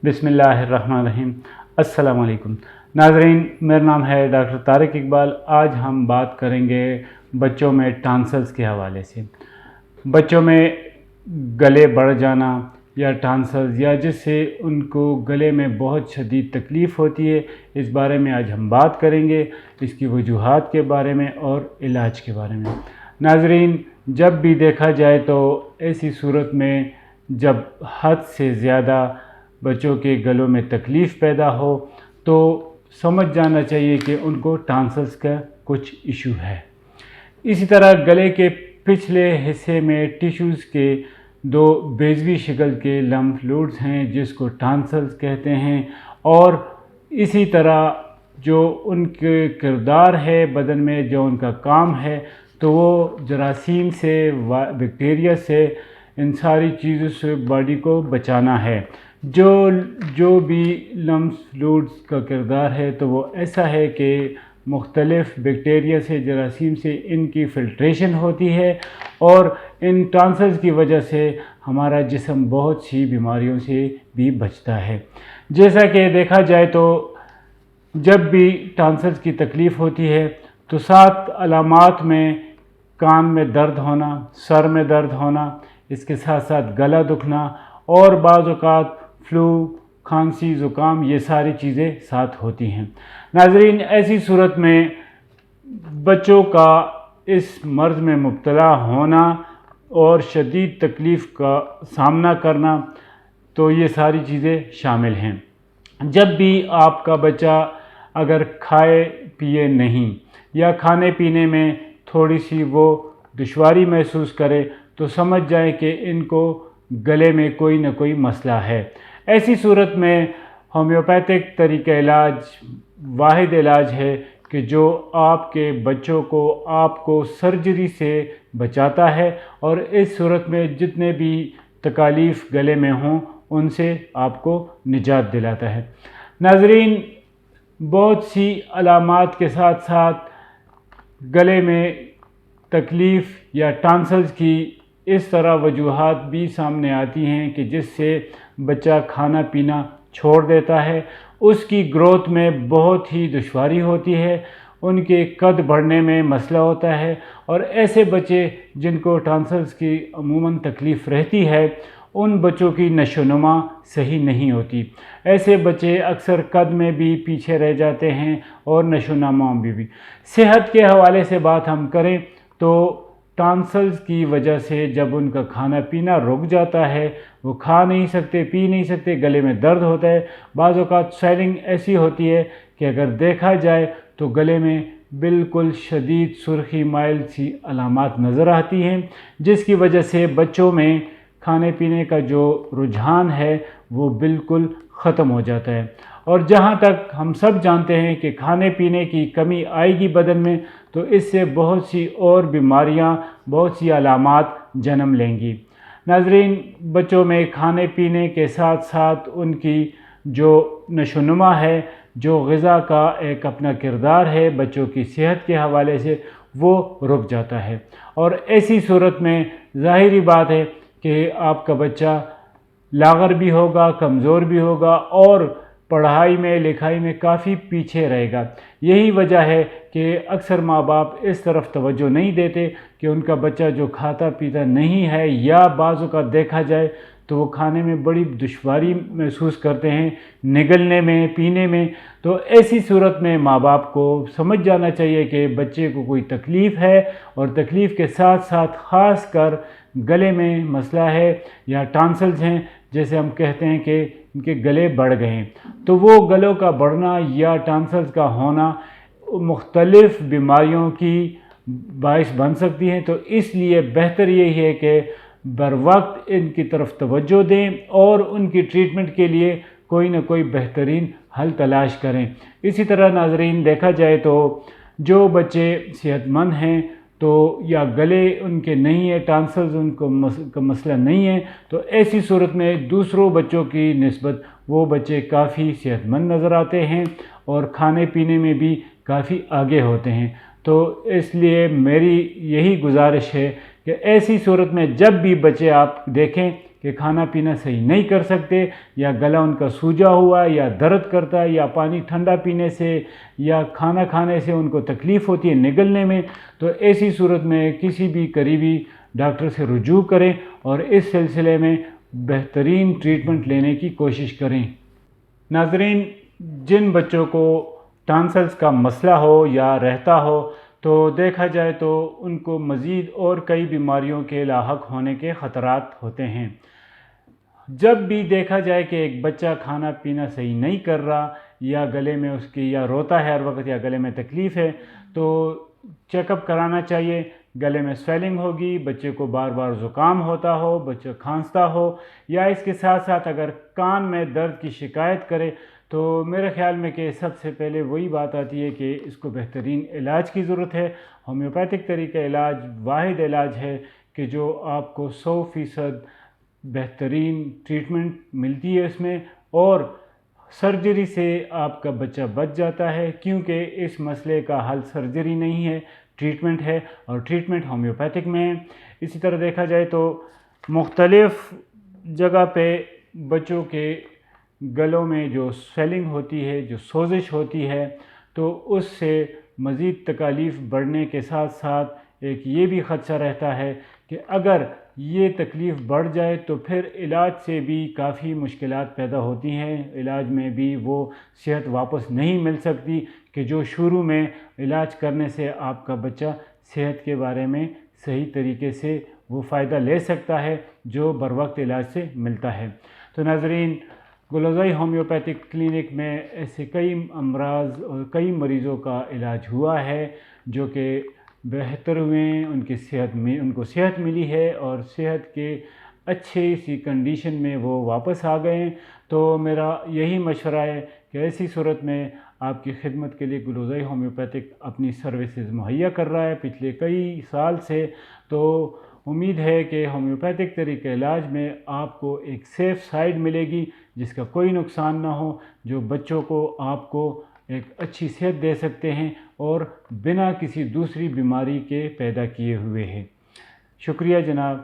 बिस्मिल्लाहिर्रहमानिर्रहीम। अस्सलाम वालेकुम नाज़रीन, मेरा नाम है डॉक्टर तारिक इकबाल। आज हम बात करेंगे बच्चों में टॉन्सिल्स के हवाले से। बच्चों में गले बढ़ जाना या टॉन्सिल्स या जिससे उनको गले में बहुत शदीद तकलीफ़ होती है, इस बारे में आज हम बात करेंगे, इसकी वजूहात के बारे में और इलाज के बारे में। नाज़रीन, जब भी देखा जाए तो ऐसी सूरत में जब हद से ज़्यादा बच्चों के गलों में तकलीफ़ पैदा हो तो समझ जाना चाहिए कि उनको टॉन्सिल्स का कुछ इशू है। इसी तरह गले के पिछले हिस्से में टिश्यूज़ के दो बेज़वी शक्ल के लम्फ नोड्स हैं जिसको टॉन्सिल्स कहते हैं, और इसी तरह जो उनके किरदार है बदन में, जो उनका काम है, तो वो जरासीम से, बैक्टीरिया से, इन सारी चीज़ों से बॉडी को बचाना है। जो भी लम्फ नोड्स का किरदार है तो वो ऐसा है कि मुख्तलिफ़ बैक्टीरिया से, जरासीम से इनकी फ़िल्ट्रेशन होती है, और इन टॉन्सिल्स की वजह से हमारा जिस्म बहुत सी बीमारियों से भी बचता है। जैसा कि देखा जाए तो जब भी टॉन्सिल्स की तकलीफ़ होती है तो 7 अलामात में कान में दर्द होना, सर में दर्द होना, इसके साथ साथ गला दुखना और बाज़ औक़ात फ्लू, खांसी, ज़ुकाम, ये सारी चीज़ें साथ होती हैं। नाज़रीन, ऐसी सूरत में बच्चों का इस मर्ज़ में मुब्तला होना और शदीद तकलीफ़ का सामना करना, तो ये सारी चीज़ें शामिल हैं। जब भी आपका बच्चा अगर खाए पिए नहीं या खाने पीने में थोड़ी सी वो दुश्वारी महसूस करे तो समझ जाए कि इनको गले में कोई ना कोई मसला है। ऐसी सूरत में होम्योपैथिक तरीक़ा इलाज वाहिद इलाज है कि जो आपके बच्चों को आपको सर्जरी से बचाता है, और इस सूरत में जितने भी तकालीफ़ गले में हों उनसे आपको निजात दिलाता है। नाज़रीन, बहुत सी अलामात के साथ साथ गले में तकलीफ़ या टॉन्सिल्स की इस तरह वजूहात भी सामने आती हैं कि जिससे बच्चा खाना पीना छोड़ देता है, उसकी ग्रोथ में बहुत ही दुश्वारी होती है, उनके कद बढ़ने में मसला होता है, और ऐसे बच्चे जिनको टॉन्सिल्स की अमूमन तकलीफ़ रहती है उन बच्चों की नशोनुमा सही नहीं होती। ऐसे बच्चे अक्सर कद में भी पीछे रह जाते हैं और नशोनुमा में भी। सेहत के हवाले से बात हम करें तो टॉन्सिल्स की वजह से जब उनका खाना पीना रुक जाता है, वो खा नहीं सकते, पी नहीं सकते, गले में दर्द होता है, बाज़ औक़ात स्वेलिंग ऐसी होती है कि अगर देखा जाए तो गले में बिल्कुल शदीद सुर्खी माइल सी अलामात नज़र आती हैं, जिसकी वजह से बच्चों में खाने पीने का जो रुझान है वो बिल्कुल ख़त्म हो जाता है। और जहाँ तक हम सब जानते हैं कि खाने पीने की कमी आएगी बदन में तो इससे बहुत सी और बीमारियाँ, बहुत सी अलामात जन्म लेंगी। नाज़रीन, बच्चों में खाने पीने के साथ साथ उनकी जो नशोनुमा है, जो ग़िज़ा का एक अपना किरदार है बच्चों की सेहत के हवाले से, वो रुक जाता है। और ऐसी सूरत में ज़ाहिरी बात है कि आपका बच्चा लाग़र भी होगा, कमज़ोर भी होगा और पढ़ाई में, लिखाई में काफ़ी पीछे रहेगा। यही वजह है कि अक्सर माँ बाप इस तरफ तवज्जो नहीं देते कि उनका बच्चा जो खाता पीता नहीं है, या बाज़ों का देखा जाए तो वो खाने में बड़ी दुश्वारी महसूस करते हैं, निगलने में, पीने में। तो ऐसी सूरत में माँ बाप को समझ जाना चाहिए कि बच्चे को कोई तकलीफ़ है, और तकलीफ़ के साथ साथ ख़ास कर गले में मसला है या टॉन्सिल्स हैं, जैसे हम कहते हैं कि इनके गले बढ़ गए हैं, तो वो गलों का बढ़ना या टॉन्सिल्स का होना मुख्तलिफ़ बीमारियों की बाइस बन सकती हैं। तो इसलिए बेहतर यही है कि बर वक्त इनकी तरफ तवज्जो दें और उनकी ट्रीटमेंट के लिए कोई ना कोई बेहतरीन हल तलाश करें। इसी तरह नाज़रीन, देखा जाए तो जो बच्चे सेहतमंद हैं तो या गले उनके नहीं है, टॉन्सिल्स उनको मसला नहीं है, तो ऐसी सूरत में दूसरों बच्चों की निस्बत वो बच्चे काफ़ी सेहतमंद नज़र आते हैं और खाने पीने में भी काफ़ी आगे होते हैं। तो इसलिए मेरी यही गुजारिश है कि ऐसी सूरत में जब भी बच्चे आप देखें کہ کھانا پینا صحیح نہیں کر سکتے، یا گلا ان کا سوجا ہوا ہے، یا درد کرتا ہے، یا پانی ٹھنڈا پینے سے یا کھانا کھانے سے ان کو تکلیف ہوتی ہے نگلنے میں، تو ایسی صورت میں کسی بھی قریبی ڈاکٹر سے رجوع کریں اور اس سلسلے میں بہترین ٹریٹمنٹ لینے کی کوشش کریں۔ ناظرین، جن بچوں کو ٹانسلز کا مسئلہ ہو یا رہتا ہو تو دیکھا جائے تو ان کو مزید اور کئی بیماریوں کے لاحق ہونے کے خطرات ہوتے ہیں۔ جب بھی دیکھا جائے کہ ایک بچہ کھانا پینا صحیح نہیں کر رہا، یا گلے میں اس کی یا روتا ہے ہر وقت، یا گلے میں تکلیف ہے، تو چیک اپ کرانا چاہیے۔ گلے میں سویلنگ ہوگی، بچے کو بار بار زکام ہوتا ہو، بچہ کھانستا ہو، یا اس کے ساتھ ساتھ اگر کان میں درد کی شکایت کرے، تو میرے خیال میں کہ سب سے پہلے وہی بات آتی ہے کہ اس کو بہترین علاج کی ضرورت ہے۔ ہومیوپیتھک طریقہ علاج واحد علاج ہے کہ جو آپ کو 100% بہترین ٹریٹمنٹ ملتی ہے اس میں، اور سرجری سے آپ کا بچہ بچ جاتا ہے، کیونکہ اس مسئلے کا حل سرجری نہیں ہے، ٹریٹمنٹ ہے، اور ٹریٹمنٹ ہومیوپیتھک میں ہے۔ اسی طرح دیکھا جائے تو مختلف جگہ پہ بچوں کے گلوں میں جو سویلنگ ہوتی ہے، جو سوزش ہوتی ہے، تو اس سے مزید تکالیف بڑھنے کے ساتھ ساتھ ایک یہ بھی خدشہ رہتا ہے کہ اگر یہ تکلیف بڑھ جائے تو پھر علاج سے بھی کافی مشکلات پیدا ہوتی ہیں، علاج میں بھی وہ صحت واپس نہیں مل سکتی کہ جو شروع میں علاج کرنے سے آپ کا بچہ صحت کے بارے میں صحیح طریقے سے وہ فائدہ لے سکتا ہے جو بر وقت علاج سے ملتا ہے۔ تو ناظرین، گلوزائی ہومیوپیتھک کلینک میں ایسے کئی امراض اور کئی مریضوں کا علاج ہوا ہے جو کہ بہتر ہوئے ہیں، ان کو صحت ملی ہے، اور صحت کے اچھی سی کنڈیشن میں وہ واپس آ گئے ہیں۔ تو میرا یہی مشورہ ہے کہ ایسی صورت میں آپ کی خدمت کے لیے گلوزائی ہومیوپیتھک اپنی سروسز مہیا کر رہا ہے پچھلے کئی سال سے۔ تو امید ہے کہ ہومیوپیتھک طریقہ علاج میں آپ کو ایک سیف سائیڈ ملے گی جس کا کوئی نقصان نہ ہو، جو بچوں کو آپ کو ایک اچھی صحت دے سکتے ہیں اور بنا کسی دوسری بیماری کے پیدا کیے ہوئے ہیں۔ شکریہ جناب۔